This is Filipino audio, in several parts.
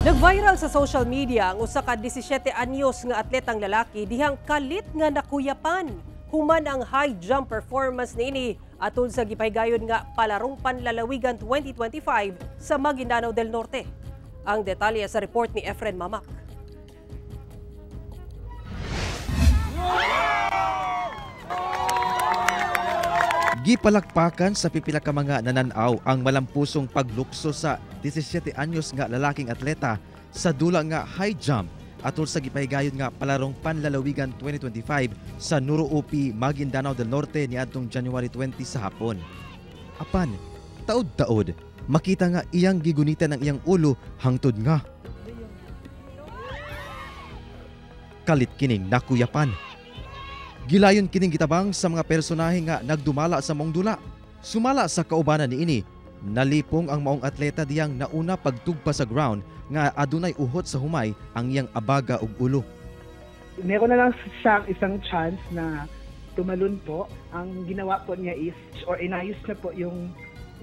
Nag-viral sa social media ang usa ka 17 anyos nga atletang lalaki dihang kalit nga nakuyapan. Human ang high jump performance niini atol sa gipaygayon nga palarong panlalawigan 2025 sa Maguindanao del Norte. Ang detalye sa report ni Efren Mamak. Gipalakpakan sa pipila ka mga nananaw ang malampusong paglukso sa 17 anyos nga lalaking atleta sa dula nga high jump atol sa gipaygayon nga palarong panlalawigan 2025 sa Nuruupi, Maguindanao del Norte niadtong January 20 sa hapon. Apan, taod-taod, makita nga iyang gigunitan ang iyang ulo hangtod nga kalit kining nakuyapan. Gilayon kining gitabang sa mga personahe nga nagdumala sa maong dula. Sumala sa kaubanan niini, nalipong ang maong atleta diyang nauna pagtugpa sa ground nga adunay uhot sa humay ang iyang abaga ug ulo. Meron na lang siyang isang chance na tumalon po. Ang ginawa po niya is, or inayos na po yung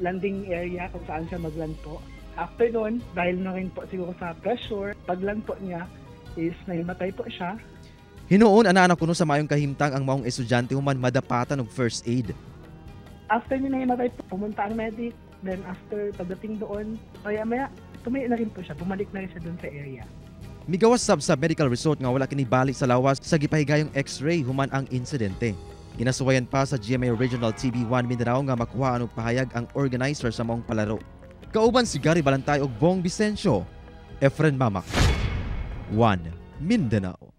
landing area kung saan siya magland po. After nun, dahil na rin po siguro sa pressure, pagland po niya is nahimatay po siya. Hinuon ana kuno sa mayong kahimtang ang maong estudyante human madapatan og first aid. After niya nahimatay po, pumunta ang medic. Then after pagdating doon, maya-maya, tumayo na rin po siya. Bumalik na rin siya doon sa area. Migawas sab sa medical resort nga wala kini balik sa lawas sa gipahigayong x-ray human ang insidente. Ginasuwayan pa sa GMA Regional TB1 Mindanao nga makuha og pahayag ang organizer sa maong palaro. Kauban si Gary Balantay ug Bong Vicencio. Efren Mamak, 1 Mindanao.